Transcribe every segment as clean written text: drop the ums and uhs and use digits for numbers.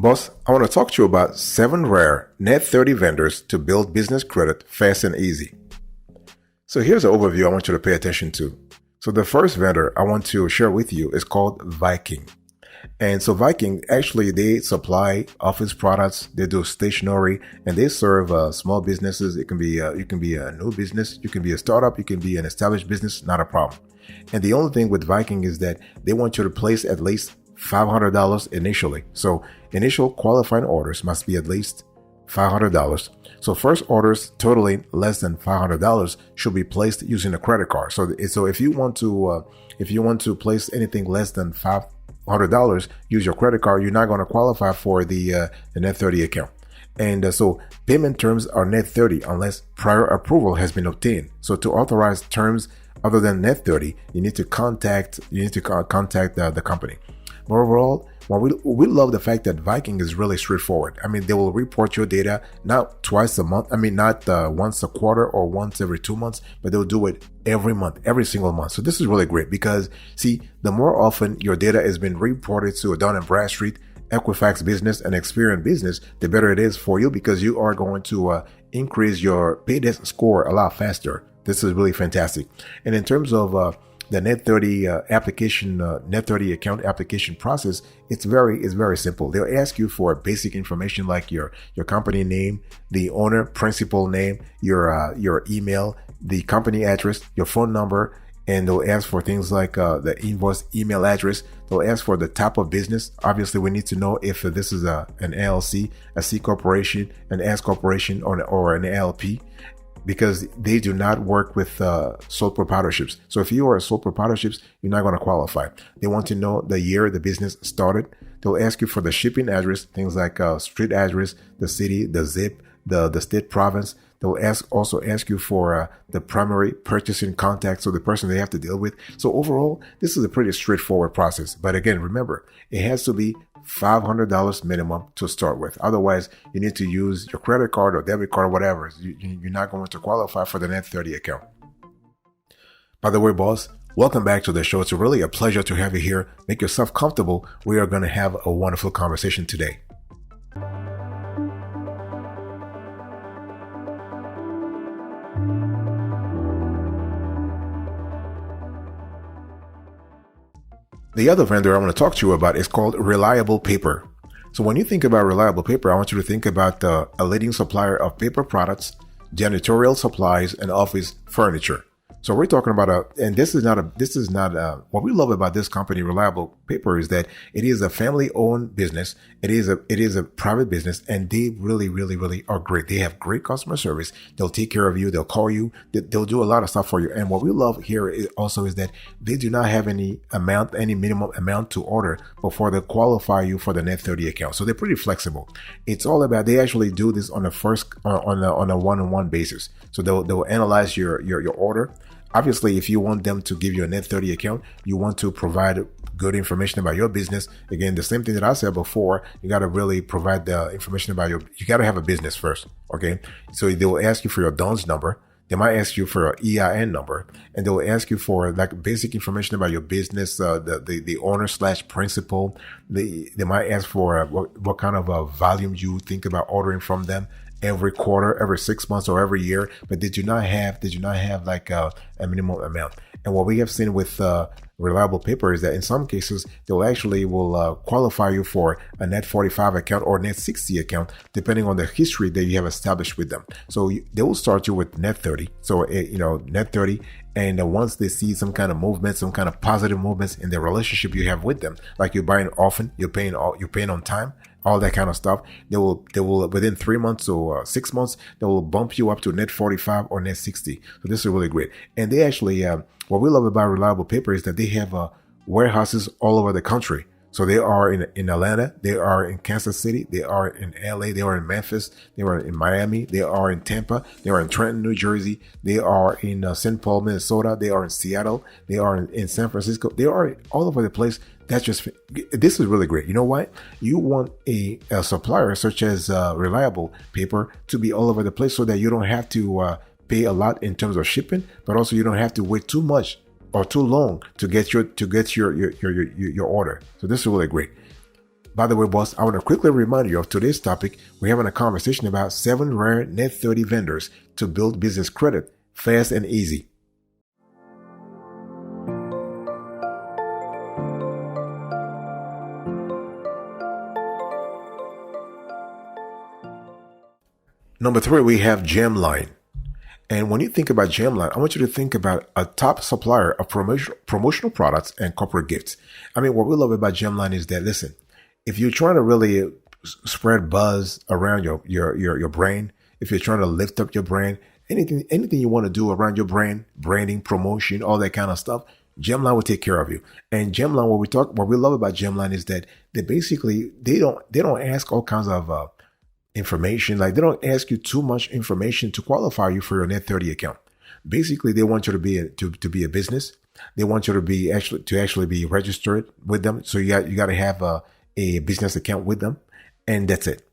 Boss, I want to talk to you about 7 rare net 30 vendors to build business credit fast and easy. So here's an overview I want you to pay attention to. So the first vendor I want to share with you is called Viking. And so Viking, actually, they supply office products, they do stationery, and they serve small businesses. It can be you can be a new business, you can be a startup, you can be an established business, not a problem. And the only thing with Viking is that they want you to place at least $500 initially. So initial qualifying orders must be at least $500. So first orders totaling less than $500 should be placed using a credit card. So if you want to place anything less than $500, use your credit card. You're not going to qualify for the net 30 account. And so payment terms are net 30 unless prior approval has been obtained. So to authorize terms other than net 30, you need to contact the company. But overall, we love the fact that Viking is really straightforward. I mean, they will report your data not twice a month. I mean, not once a quarter or once every 2 months, but they'll do it every month, every single month. So this is really great because, see, the more often your data has been reported to a Dun & Bradstreet, Equifax business, and Experian business, the better it is for you because you are going to increase your paydesk score a lot faster. This is really fantastic. And in terms of the net 30 net 30 account application process, it's very simple. They'll ask you for basic information like your company name, the owner, principal name, your email, the company address, your phone number, and they'll ask for things like the invoice email address. They'll ask for the type of business. Obviously, we need to know if this is an LLC, a C corporation, an S corporation, or an LP, because they do not work with sole proprietorships. So if you are a sole proprietorships, you're not going to qualify. They want to know the year the business started. They'll ask you for the shipping address, things like street address, the city, the zip, the state, province. They'll also ask you for the primary purchasing contact, so the person they have to deal with. So overall, this is a pretty straightforward process. But again, remember, it has to be $500 minimum to start with. Otherwise, you need to use your credit card or debit card or whatever. You're not going to qualify for the net 30 account. By the way, boss, welcome back to the show. It's really a pleasure to have you here. Make yourself comfortable. We are going to have a wonderful conversation today. The other vendor I want to talk to you about is called Reliable Paper. So when you think about Reliable Paper, I want you to think about a leading supplier of paper products, janitorial supplies, and office furniture. So we're talking about and this is not what we love about this company, Reliable Paper, is that it is a family-owned business. It is a private business, and they really are great. They have great customer service. They'll take care of you. They'll call you. They'll do a lot of stuff for you. And what we love here is that they do not have any minimum amount to order before they qualify you for the net 30 account. So they're pretty flexible. It's all about, they actually do this on a one-on-one basis. So they'll analyze your order. Obviously, if you want them to give you a net 30 account, you want to provide good information about your business. Again, the same thing that I said before, you got to really provide the information about you got to have a business first. Okay. So they will ask you for your DUNS number. They might ask you for an EIN number, and they'll ask you for like basic information about your business, the owner / principal. They might ask for what kind of volume you think about ordering from them every quarter, every 6 months, or every year, but they do not have like a minimum amount. And what we have seen with Reliable Paper is that in some cases, they'll actually will qualify you for a net 45 account or net 60 account, depending on the history that you have established with them. So they will start you with net 30. So, net 30. And once they see some kind of movement, some kind of positive movements in the relationship you have with them, like you're buying often, you're paying on time, all that kind of stuff, they will within 3 months or 6 months, they will bump you up to net 45 or net 60. So this is really great. And they actually, what we love about Reliable Paper is that they have warehouses all over the country. So they are in Atlanta, they are in Kansas City, they are in LA, they are in Memphis, they are in Miami, they are in Tampa, they are in Trenton, New Jersey, they are in St. Paul, Minnesota, they are in Seattle, they are in San Francisco, they are all over the place. This is really great. You know what? You want a supplier such as Reliable Paper to be all over the place so that you don't have to pay a lot in terms of shipping, but also you don't have to wait too much or too long to get your order. So this is really great. By the way, boss, I want to quickly remind you of today's topic. We're having a conversation about 7 rare net 30 vendors to build business credit fast and easy. Number 3, we have Gemline. And when you think about Gemline, I want you to think about a top supplier of promotional products and corporate gifts. I mean, what we love about Gemline is that, listen, if you're trying to really spread buzz around your brand, if you're trying to lift up your brand, anything you want to do around your brand, branding, promotion, all that kind of stuff, Gemline will take care of you. And Gemline, what we love about Gemline is that they don't ask all kinds of information. Like, they don't ask you too much information to qualify you for your net 30 account. Basically, they want you to be a business. They want you to be actually be registered with them. So you got to have a business account with them, and that's it.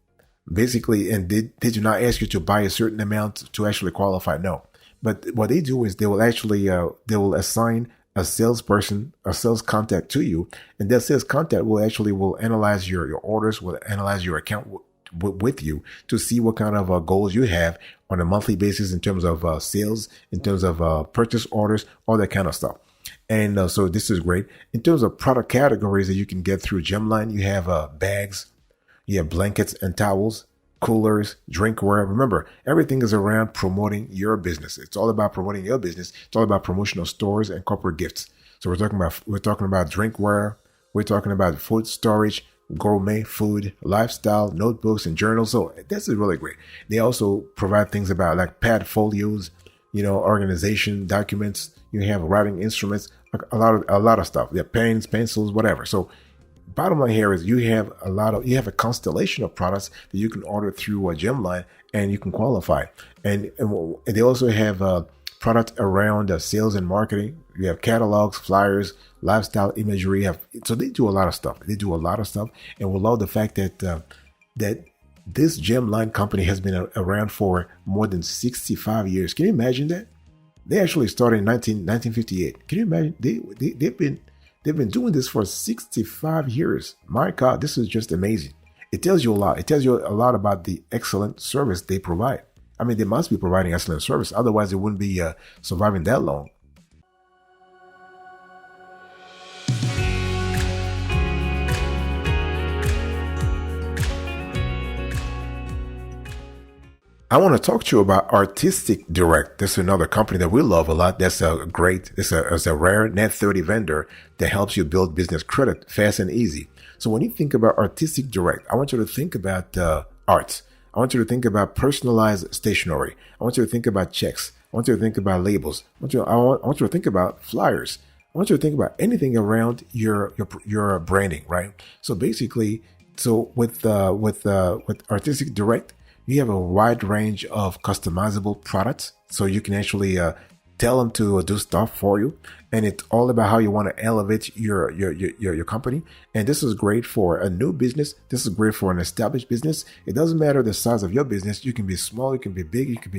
Basically, and they do not ask you to buy a certain amount to actually qualify. No, but what they do is they will assign a salesperson, a sales contact to you, and that sales contact will analyze your orders, will analyze your account with you to see what kind of goals you have on a monthly basis in terms of sales, in terms of purchase orders, all that kind of stuff. And so this is great. In terms of product categories that you can get through Gemline, you have bags, you have blankets and towels, coolers, drinkware. Remember, everything is around promoting your business. It's all about promoting your business. It's all about promotional stores and corporate gifts. So we're talking about drinkware. We're talking about food storage, gourmet food, lifestyle, notebooks, and journals. So this is really great. They also provide things about like pad folios, organization documents. You have writing instruments, a lot of stuff. They have pens, pencils, whatever. So bottom line here is you have a constellation of products that you can order through a Gemline, and you can qualify. And they also have products around sales and marketing. You have catalogs, flyers, lifestyle imagery. So they do a lot of stuff. And we love the fact that this Gemline company has been around for more than 65 years. Can you imagine that? They actually started in 1958. Can you imagine? They've been doing this for 65 years. My God, this is just amazing. It tells you a lot. It tells you a lot about the excellent service they provide. I mean, they must be providing excellent service. Otherwise, they wouldn't be surviving that long. I want to talk to you about Artistic Direct. This is another company that we love a lot. It's a rare net 30 vendor that helps you build business credit fast and easy. So when you think about Artistic Direct, I want you to think about arts. I want you to think about personalized stationery. I want you to think about checks. I want you to think about labels. I want you to think about flyers. I want you to think about anything around your branding, right? So basically, with Artistic Direct, you have a wide range of customizable products, so you can actually tell them to do stuff for you. And it's all about how you want to elevate your company. And this is great for a new business. This is great for an established business. It doesn't matter the size of your business. You can be small, you can be big, you can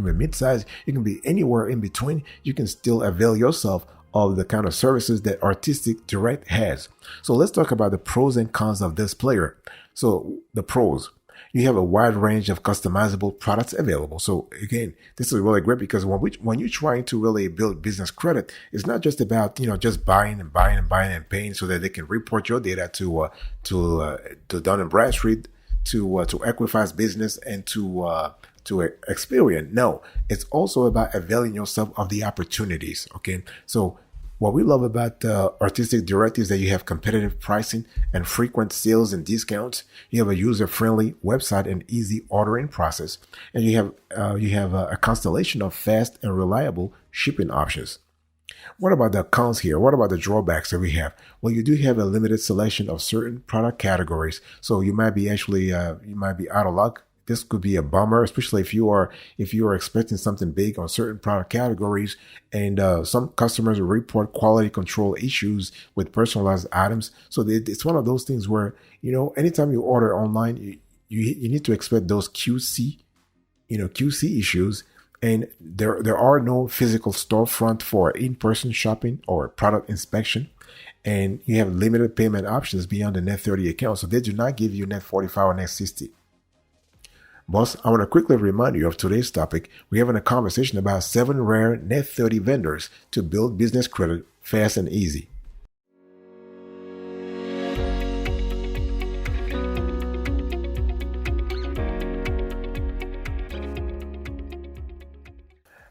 be mid-sized, you can be anywhere in between. You can still avail yourself of the kind of services that Artistic Direct has. So let's talk about the pros and cons of this player. So the pros. You have a wide range of customizable products available. So again, this is really great because when you're trying to really build business credit, it's not just about just buying and paying so that they can report your data to Dun & Bradstreet, to Equifax Business, and to Experian. No, it's also about availing yourself of the opportunities. Okay, so what we love about Artistic Direct is that you have competitive pricing and frequent sales and discounts. You have a user-friendly website and easy ordering process, and you have a constellation of fast and reliable shipping options. What about the cons here? What about the drawbacks that we have? Well, you do have a limited selection of certain product categories, so you might be out of luck. This could be a bummer, especially if you are expecting something big on certain product categories, and some customers report quality control issues with personalized items. So it's one of those things where anytime you order online, you need to expect those QC issues, and there are no physical storefront for in-person shopping or product inspection. and you have limited payment options beyond the net 30 account. So they do not give you net 45 or net 60. Boss, I want to quickly remind you of today's topic. We're having a conversation about 7 rare net 30 vendors to build business credit fast and easy.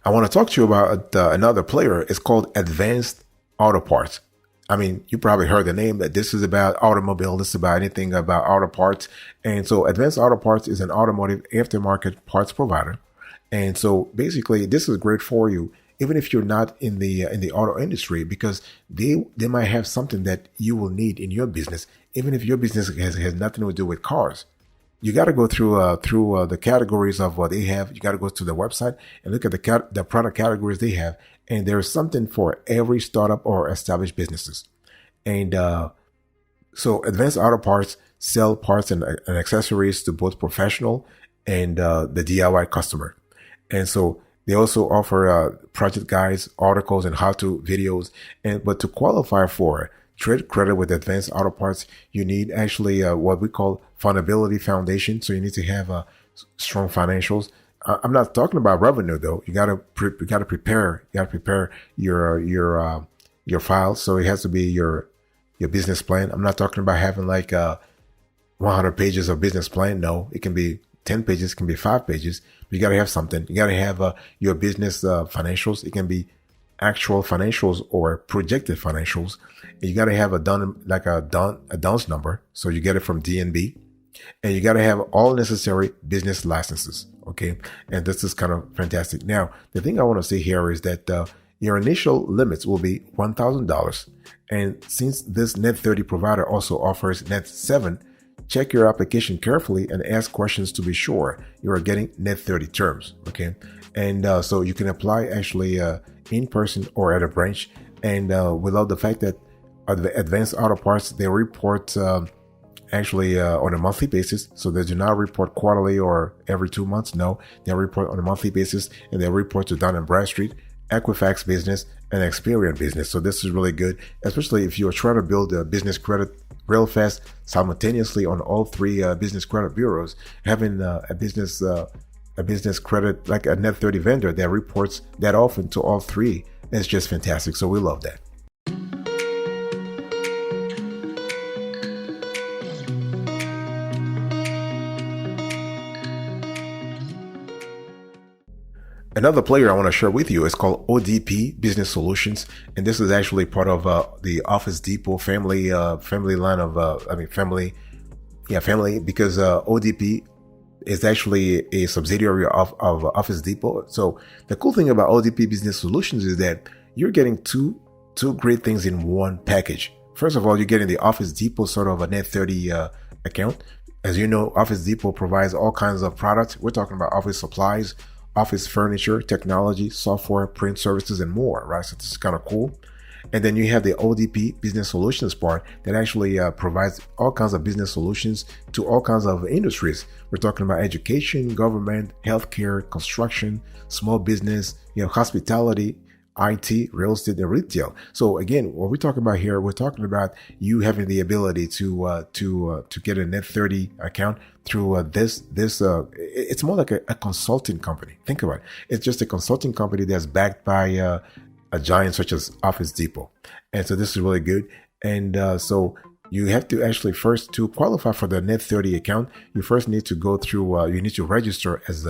I want to talk to you about another player. It's called Advanced Auto Parts. I mean, you probably heard the name, that this is about automobile. This is about anything about auto parts. And so Advanced Auto Parts is an automotive aftermarket parts provider. And so basically this is great for you, even if you're not in the auto industry, because they might have something that you will need in your business, even if your business has nothing to do with cars. You got to go through the categories of what they have. You got to go to the website and look at the product categories they have. And there's something for every startup or established businesses. And so Advanced Auto Parts sell parts and accessories to both professional and the DIY customer. And so they also offer project guides, articles, and how-to videos. But to qualify for trade credit with Advanced Auto Parts, you need actually what we call fundability foundation. So you need to have strong financials. I'm not talking about revenue though. You gotta prepare your files. So it has to be your business plan. I'm not talking about having like 100 pages of business plan. No, it can be 10 pages, it can be 5 pages. But you gotta have something. You gotta have your business financials. It can be actual financials or projected financials. And you gotta have a DUNS number. So you get it from DNB. And you got to have all necessary business licenses. Okay. And this is kind of fantastic. Now, the thing I want to say here is that your initial limits will be $1,000. And since this net 30 provider also offers net 7, check your application carefully and ask questions to be sure you are getting net 30 terms. Okay. And so you can apply actually in person or at a branch. And without the fact that Advanced Auto Parts, they report actually on a monthly basis. So they do not report quarterly or every 2 months. No, they report on a monthly basis, and they report to Dun & Bradstreet, Equifax Business, and Experian Business. So this is really good, especially if you're trying to build a business credit real fast simultaneously on all 3 business credit bureaus. Having a business credit like a net 30 vendor that reports that often to all 3 is just fantastic. So we love that. Another player I want to share with you is called ODP Business Solutions, and this is actually part of the Office Depot family line of family, because ODP is actually a subsidiary of Office Depot. So the cool thing about ODP Business Solutions is that you're getting two great things in one package. First of all, you're getting the Office Depot sort of a net 30 account. As you know, Office Depot provides all kinds of products. We're talking about office supplies, office furniture, technology, software, print services, and more, right? So this is kind of cool. And then you have the ODP Business Solutions part that actually provides all kinds of business solutions to all kinds of industries. We're talking about education, government, healthcare, construction, small business, hospitality, IT, real estate, and retail. So again, what we're talking about here, we're talking about you having the ability to get a net 30 account through this. It's more like a consulting company. Think about it. It's just a consulting company that's backed by a giant such as Office Depot. And so this is really good. And so you have to actually first, to qualify for the net 30 account, you first need to go through, you need to register as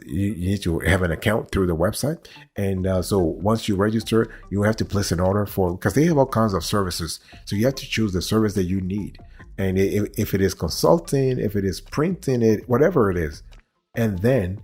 you need to have an account through the website. And so once you register, you have to place an order because they have all kinds of services. So you have to choose the service that you need. And if it is consulting, if it is printing, whatever it is, and then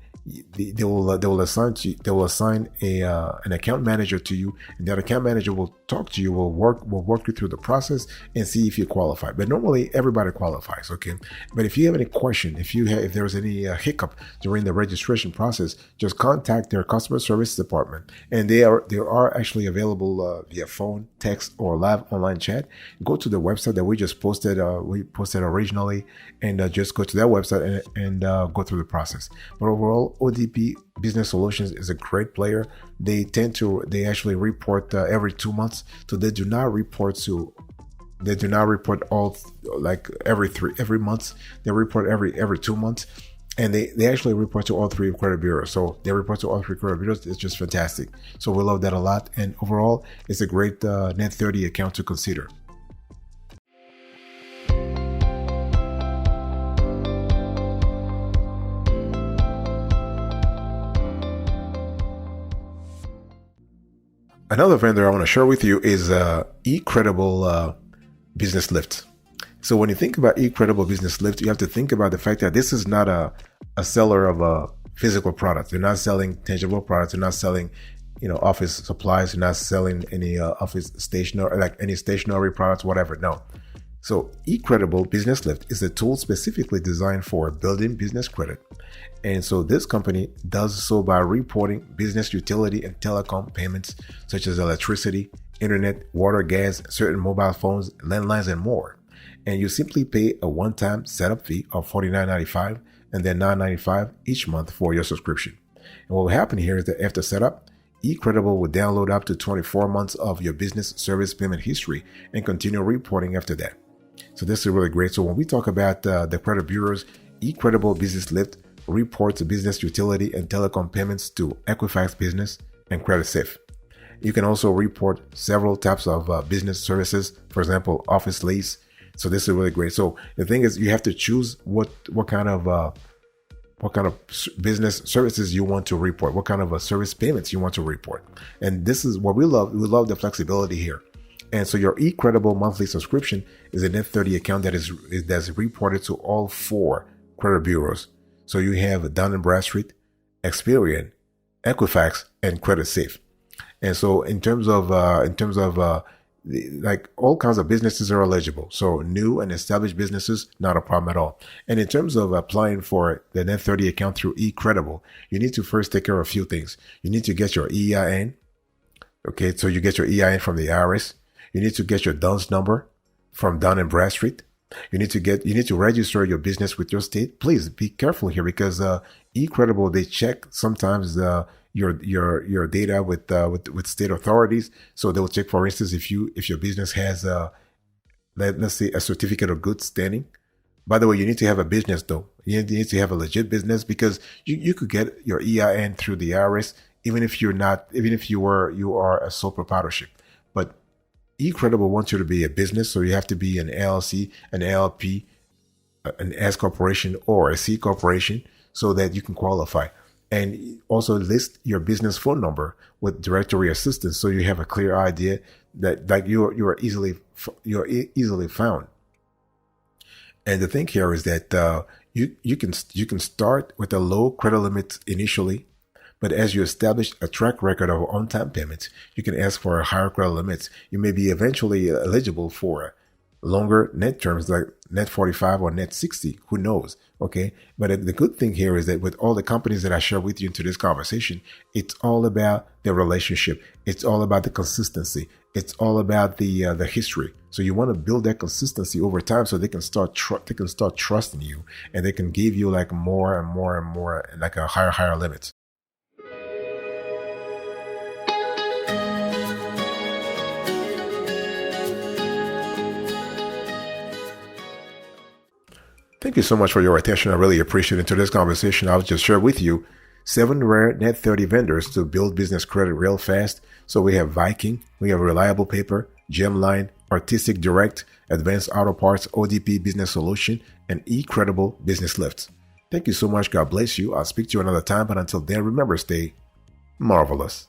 they will assign an account manager to you, and that account manager will talk to you, will work you through the process and see if you qualify. But normally everybody qualifies, okay? But if you have any question, if there's any hiccup during the registration process, just contact their customer service department, and they are actually available via phone, text, or live online chat. Go to the website that we just posted. We posted originally, and just go to that website and go through the process. But overall, ODP Business Solutions is a great player. they actually report every 2 months. So they do not report all like every month. They report every 2 months. And they actually report to all three credit bureaus. So they report to all three credit bureaus. It's just fantastic. So we love that a lot. And overall, it's a great Net 30 account to consider. Another vendor I want to share with you is eCredible Business Lift. So when you think about eCredible Business Lift, you have to think about the fact that this is not a seller of a physical product. They're not selling tangible products. They're not selling, office supplies. They're not selling any office stationery, like any stationery products, whatever. No. So eCredible Business Lift is a tool specifically designed for building business credit. And so this company does so by reporting business utility and telecom payments such as electricity, internet, water, gas, certain mobile phones, landlines, and more. And you simply pay a one-time setup fee of $49.95 and then $9.95 each month for your subscription. And what will happen here is that after setup, eCredible will download up to 24 months of your business service payment history and continue reporting after that. So this is really great. So when we talk about the credit bureaus, eCredible Business Lift reports business utility and telecom payments to Equifax Business and CreditSafe. You can also report several types of business services, for example, office lease. So this is really great. So the thing is, you have to choose what kind of business services you want to report, what kind of service payments you want to report. And this is what we love. We love the flexibility here. And so your eCredible monthly subscription is a Net 30 account that's reported to all four credit bureaus. So you have Dun & Bradstreet, Experian, Equifax, and CreditSafe. And so in terms of like all kinds of businesses are eligible. So new and established businesses, not a problem at all. And in terms of applying for the Net 30 account through eCredible, you need to first take care of a few things. You need to get your EIN. Okay, so you get your EIN from the IRS. You need to get your DUNS number from Dun & Bradstreet. You need to register your business with your state. Please be careful here because eCredible, they check sometimes your data with state authorities. So they will check, for instance, if your business has let's say a certificate of good standing. By the way, you need to have a business though. You need to have a legit business because you could get your EIN through the IRS even if you are a sole proprietorship. But eCredible wants you to be a business, so you have to be an LLC, an LLP, an S corporation, or a C corporation, so that you can qualify. And also list your business phone number with directory assistance, so you have a clear idea that like you're easily found. And the thing here is that you can start with a low credit limit initially. But as you establish a track record of on-time payments, you can ask for a higher credit limits. You may be eventually eligible for longer net terms like net 45 or net 60. Who knows? Okay. But the good thing here is that with all the companies that I share with you into this conversation, it's all about the relationship. It's all about the consistency. It's all about the history. So you want to build that consistency over time so they can start trusting you and they can give you like more and more and more, like a higher limits. Thank you so much for your attention. I really appreciate it. In today's conversation, I'll just share with you 7 rare Net 30 vendors to build business credit real fast. So we have Viking, we have Reliable Paper, Gemline, Artistic Direct, Advanced Auto Parts, ODP Business Solution, and eCredible Business Lift. Thank you so much. God bless you. I'll speak to you another time. But until then, remember, stay marvelous.